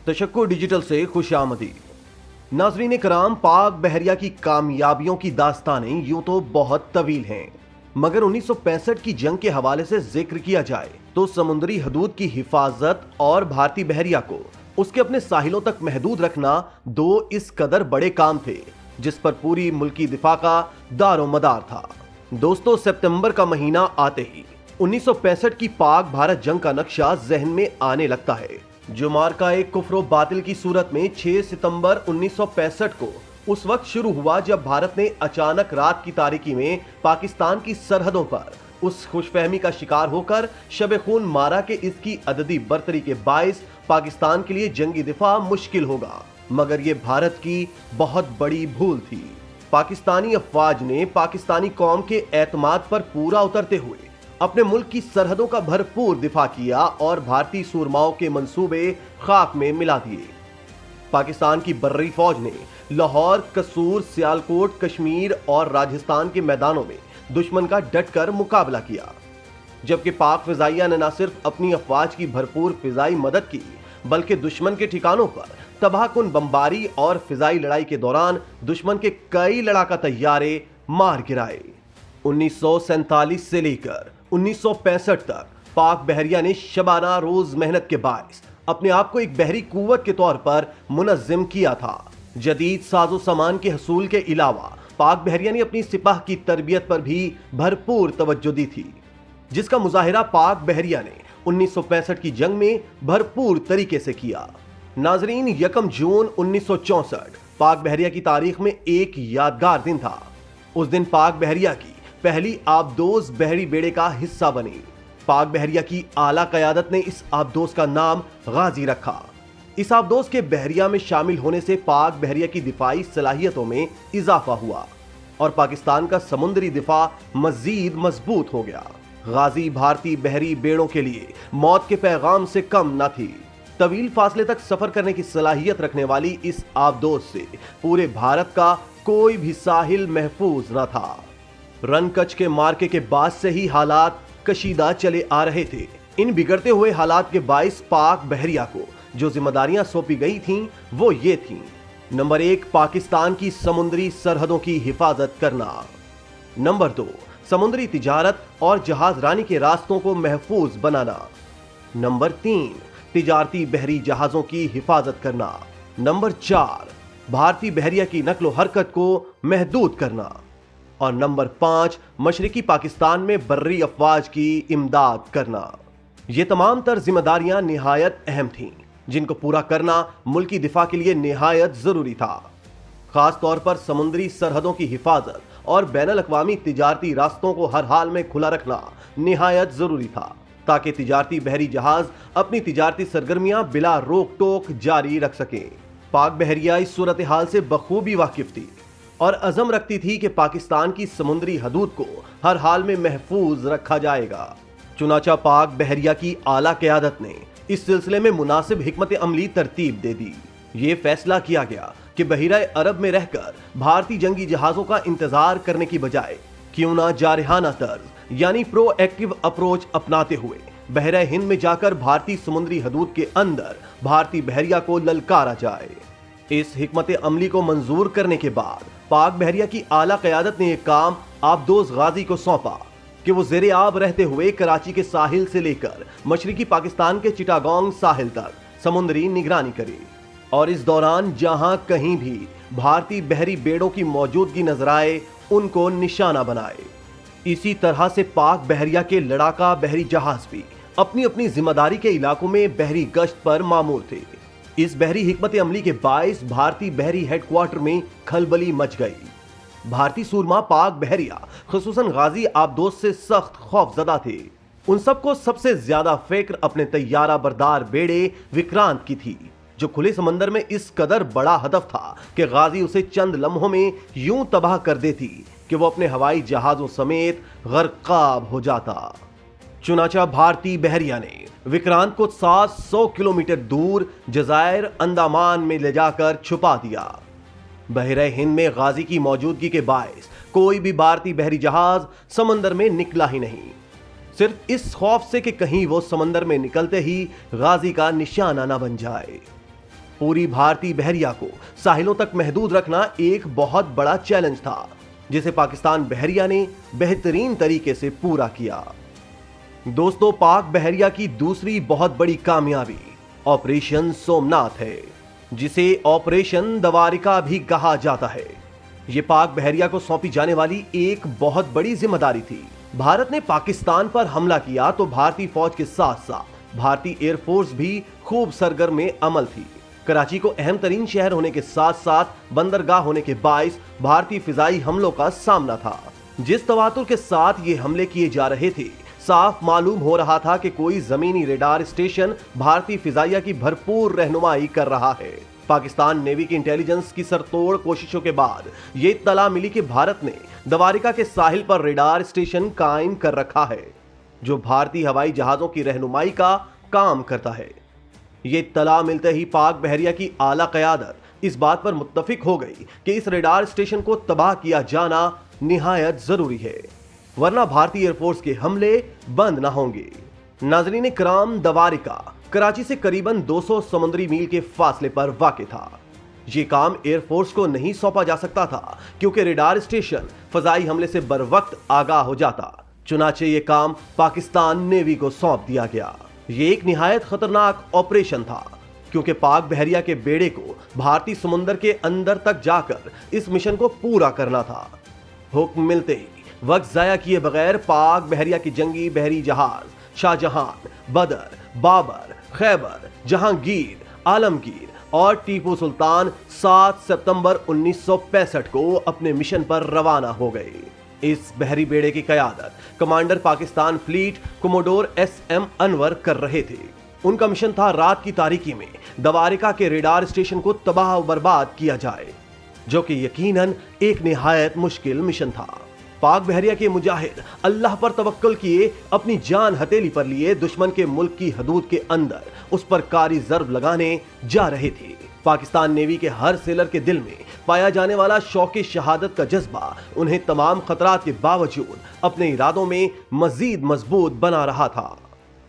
तशक्कुर digital से खुशामदीद। नाज़रीन कराम, पाक बहरिया की कामयाबियों की दास्तानें यूं तो बहुत तवील हैं, मगर 1965 की जंग के हवाले से जिक्र किया जाए तो समुद्री हदूद की हिफाजत और भारतीय बहरिया को उसके अपने साहिलों तक महदूद रखना दो इस कदर बड़े काम थे जिस पर पूरी मुल्की दिफा का दारो मदार था। दोस्तों, सितंबर का महीना आते ही 1965 की पाक भारत जंग का नक्शा जहन में आने लगता है, जो मार्का एक कुफ्र बातिल की सूरत में 6 सितंबर 1965 को उस वक्त शुरू हुआ जब भारत ने अचानक रात की तारीकी में पाकिस्तान की सरहदों पर उस खुशफहमी का शिकार होकर शब खून मारा कि इसकी अददी बर्तरी के बाइस पाकिस्तान के लिए जंगी दिफा मुश्किल होगा। मगर ये भारत की बहुत बड़ी भूल थी। पाकिस्तानी अफवाज ने पाकिस्तानी कौम के एतमाद पर पूरा उतरते हुए अपने मुल्क की सरहदों का भरपूर दिफा किया और भारतीय सूरमाओं के मंसूबे खाक में मिला दिए। पाकिस्तान की बर्री फौज ने लाहौर, कसूर, सियालकोट, कश्मीर और राजस्थान के मैदानों में दुश्मन का डटकर मुकाबला किया, जबकि पाक फिजाइया ने न सिर्फ अपनी अफवाज की भरपूर फिजाई मदद की बल्कि दुश्मन के ठिकानों पर तबाहकुन बमबारी और फिजाई लड़ाई के दौरान दुश्मन के कई लड़ाका तैयारे मार गिराए। 1947 से लेकर 1965 तक पाक बहरिया ने शबाना रोज मेहनत के बाइस अपने आप को एक बहरी कुव्वत के तौर पर मुनज़्ज़म किया था। जदीद साजो सामान के हसूल के अलावा पाक बहरिया ने अपनी सिपाह की तरबियत पर भी भरपूर तवज्जो दी थी, जिसका मुजाहिरा पाक बहरिया ने 1965 की जंग में भरपूर तरीके से किया। नाजरीन, 1 जून 1964 पाक बहरिया की तारीख में एक यादगार दिन था। उस दिन पाक बहरिया की पहली आबदोज बहरी बेड़े का हिस्सा बनी। पाक बहरिया की आला क़यादत ने इस आबदोज का नाम गाजी रखा। इस आबदोज के बहरिया में शामिल होने से पाक बहरिया की दिफाई सलाहियतों में इजाफा हुआ और पाकिस्तान का समुद्री दिफा मजीद मजबूत हो गया। गाजी भारतीय बहरी बेड़ों के लिए मौत के पैगाम से कम न थी। तवील फासले तक सफर करने की सलाहियत रखने वाली इस आबदोज से पूरे भारत का कोई भी साहिल महफूज न था। रन कच के मार्के के बाद से ही हालात कशीदा चले आ रहे थे। इन बिगड़ते हुए हालात के बाइस पाक बहरिया को जो जिम्मेदारियां सौंपी गई थीं वो ये थीं: नंबर 1, पाकिस्तान की समुद्री सरहदों की हिफाजत करना। नंबर 2, समुद्री तिजारत और जहाज रानी के रास्तों को महफूज बनाना। नंबर 3, तिजारती बहरी जहाजों की हिफाजत करना। नंबर 4, भारतीय बहरिया की नकलो हरकत को महदूद करना। और नंबर 5, मशरिकी पाकिस्तान में बर्री अफवाज की इमदाद करना। ये तमाम तर जिम्मेदारियां निहायत अहम थीं, जिनको पूरा करना मुल्की दिफा के लिए निहायत जरूरी था। खास तौर पर समुद्री सरहदों की हिफाजत और बैनुल अक़वामी तिजारती रास्तों को हर हाल में खुला रखना निहायत जरूरी था, ताकि तिजारती बहरी जहाज अपनी तिजारती सरगर्मियां बिला रोक टोक जारी रख सकें। पाक बहरिया इस सूरत हाल से बखूबी वाकिफ थी और अज़म रखती थी कि पाकिस्तान की समुद्री हदूद को हर हाल में महफूज रखा जाएगा। चुनाचा पाक बहरिया की आला क़यादत ने इस सिलसिले में मुनासिब हिकमत अमली तरतीब दे दी। ये फैसला किया गया कि बहिरा अरब में रहकर भारतीय जंगी जहाजों का इंतजार करने की बजाय क्यों ना जारहाना तर्ज यानी प्रोएक्टिव अप्रोच अपनाते हुए बहरा हिंद में जाकर भारतीय समुद्री हदूद के अंदर भारतीय बहरिया को ललकारा जाए। इस हिकमत अमली को मंजूर करने के बाद पाक बहरिया की आला क़यादत ने एक काम आबदोज गाजी को सौंपा कि वो ज़ेरे आब रहते हुए कराची के साहिल से लेकर मशरिकी पाकिस्तान के चिटागोंग साहिल तक समुद्री निगरानी करे और इस दौरान जहां कहीं भी भारतीय बहरी बेड़ों की मौजूदगी नजर आए उनको निशाना बनाए। इसी तरह से पाक बहरिया के लड़ाका बहरी जहाज भी अपनी अपनी जिम्मेदारी के इलाकों में बहरी गश्त पर मामूर थे। इस बहरी हिकमत अमली के बाइस भारतीय बहरी हेडक्वार्टर में खलबली मच गई। भारतीय सूरमा पाक बहरिया खुसूसन गाजी आबदोज से सख्त खौफजदा थे। उन सबको सबसे ज्यादा फिक्र अपने तैयारा बरदार बेड़े विक्रांत की थी, जो खुले समंदर में इस कदर बड़ा हदफ था कि गाजी उसे चंद लम्हों में यूं तबाह कर देती कि वो अपने हवाई जहाजों समेत गर्काब हो जाता। चुनाचा भारतीय बहरिया ने विक्रांत को 700 किलोमीटर दूर जज़ायर अंडमान में ले जाकर छुपा दिया। बहरे हिंद में गाजी की मौजूदगी के बायस कोई भी भारतीय बहरी जहाज समंदर में निकला ही नहीं, सिर्फ इस खौफ से कि कहीं वो समंदर में निकलते ही गाजी का निशाना न बन जाए। पूरी भारतीय बहरिया को साहिलों तक महदूद रखना एक बहुत बड़ा चैलेंज था, जिसे पाकिस्तान बहरिया ने बेहतरीन तरीके से पूरा किया। दोस्तों, पाक बहरिया की दूसरी बहुत बड़ी कामयाबी ऑपरेशन सोमनाथ है, जिसे ऑपरेशन दवारिका भी कहा जाता है। ये पाक बहरिया को सौंपी जाने वाली एक बहुत बड़ी जिम्मेदारी थी। भारत ने पाकिस्तान पर हमला किया तो भारतीय फौज के साथ साथ भारतीय एयरफोर्स भी खूब सरगर्म में अमल थी। कराची को अहम तरीन शहर होने के साथ साथ बंदरगाह होने के बाइस भारतीय फिजाई हमलों का सामना था। जिस तवातुर के साथ ये हमले किए जा रहे थे, साफ मालूम हो रहा था कि कोई जमीनी रेडार स्टेशन भारतीय फिजाइया की भरपूर रहनुमाई कर रहा है। पाकिस्तान नेवी की इंटेलिजेंस की सरतोड़ कोशिशों के बाद ये इत्तला मिली कि भारत ने दवारिका के साहिल पर रेडार स्टेशन कायम कर रखा है, जो भारतीय हवाई जहाजों की रहनुमाई का काम करता है। ये इत्तला मिलते ही पाक बहरिया की आला क़यादत इस बात पर मुत्तफिक हो गई कि इस रेडार स्टेशन को तबाह किया जाना निहायत जरूरी है, वरना भारतीय एयरफोर्स के हमले बंद ना होंगे। नाज़रीन इकराम, दवारिका कराची से करीबन 200 समुद्री मील के फासले पर वाक़ था। ये काम एयरफोर्स को नहीं सौंपा जा सकता था, क्योंकि रेडार स्टेशन फजाई हमले से बर वक्त आगाह हो जाता। चुनाचे ये काम पाकिस्तान नेवी को सौंप दिया गया। ये एक निहायत खतरनाक ऑपरेशन था, क्योंकि पाक बहरिया के बेड़े को भारतीय समुंदर के अंदर तक जाकर इस मिशन को पूरा करना था। हुक्म मिलते ही वक्त जाया किए बगैर पाक बहरिया की जंगी बहरी जहाज शाहजहान, बदर, बाबर, खैबर, जहांगीर, आलमगीर और टीपू सुल्तान 7 सितंबर 1965 को अपने मिशन पर रवाना हो गए। इस बहरी बेड़े की क़यादत commander Pakistan fleet commodore SM Anwar कर रहे थे। उनका मिशन था रात की तारीकी में दवारिका के रेडार स्टेशन को तबाह और बर्बाद किया जाए, जो कि यकीनन एक निहायत मुश्किल मिशन था। पाक बहरिया के मुजाहिद अल्लाह पर तवक्कुल किए अपनी जान हथेली पर लिए दुश्मन के मुल्क की हदूद के अंदर उस पर कारी ज़र्ब लगाने जा रहे थे। पाकिस्तान नेवी के हर सेलर के दिल में पाया जाने वाला शौक़ शहादत का जज्बा उन्हें तमाम खतरात के बावजूद अपने इरादों में मजीद मजबूत बना रहा था।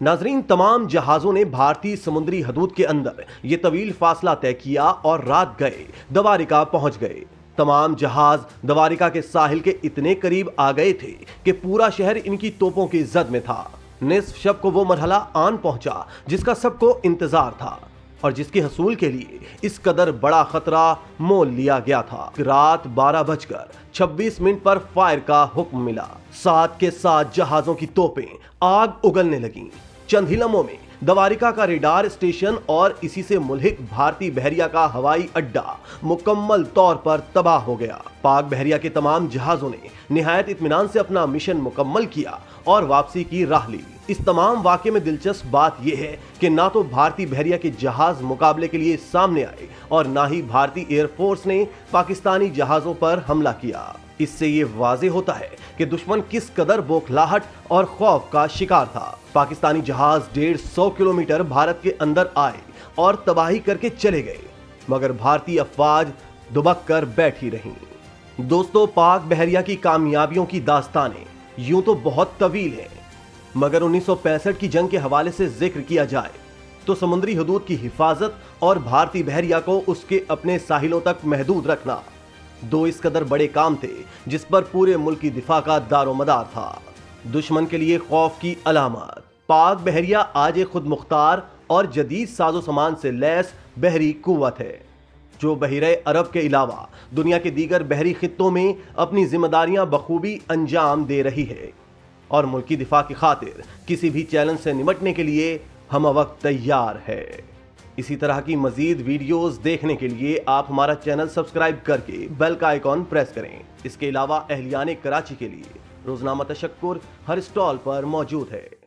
नाजरीन, तमाम जहाज़ों ने भारतीय समुद्री हदूद के अंदर ये तवील फासला तय किया और रात गए दवारिका पहुंच गए। तमाम जहाज दवारिका के साहिल के इतने करीब आ गए थे कि पूरा शहर इनकी तोपों की जद में था। निस्फ शब को वो मरहला आन पहुंचा जिसका सबको इंतजार था और जिसके हसूल के लिए इस कदर बड़ा खतरा मोल लिया गया था। रात 12:26 पर फायर का हुक्म मिला। साथ के साथ जहाजों की तोपें आग उगलने लगीं। चंद ही लम्हों में दवारिका का रेडार स्टेशन और इसी से मुल्हिक भारतीय बहरिया का हवाई अड्डा मुकम्मल तौर पर तबाह हो गया। पाक बहरिया के तमाम जहाजों ने निहायत इत्मीनान से अपना मिशन मुकम्मल किया और वापसी की राह ली। इस तमाम वाक़े में दिलचस्प बात यह है कि ना तो भारतीय बहरिया के जहाज मुकाबले के लिए सामने आए और ना ही भारतीय एयरफोर्स ने पाकिस्तानी जहाजों पर हमला किया। इससे ये वाज़ेह होता है कि दुश्मन किस कदर बौखलाहट और खौफ का शिकार था। पाकिस्तानी जहाज 150 किलोमीटर भारत के अंदर आए और तबाही करके चले गए, मगर भारतीय अफवाज दुबक कर बैठी रहीं। दोस्तों, पाक बहरिया की कामयाबियों की दास्तानें यूं तो बहुत तवील हैं, मगर 1965 की जंग के हवाले से जिक्र किया जाए तो समुद्री हदूद की हिफाजत और भारतीय बहरिया को उसके अपने साहिलों तक महदूद रखना दो इस कदर बड़े काम थे जिस पर पूरे मुल्क की दिफा का दारोमदार था। दुश्मन के लिए खौफ की अलामत। पाक बहरिया आज एक खुद मुख्तार और जदीद साजो सामान से लैस बहरी कुव्वत है, जो बहिरे अरब के अलावा दुनिया के दीगर बहरी खित्तों में अपनी जिम्मेदारियां बखूबी अंजाम दे रही है और मुल्क की दिफा की खातिर किसी भी चैलेंज से निमटने के लिए हम वक्त तैयार है। इसी तरह की मजीद वीडियोस देखने के लिए आप हमारा चैनल सब्सक्राइब करके बेल का आइकॉन प्रेस करें। इसके अलावा अहलियाने कराची के लिए रोजनामा तशक्कुर हर स्टॉल पर मौजूद है।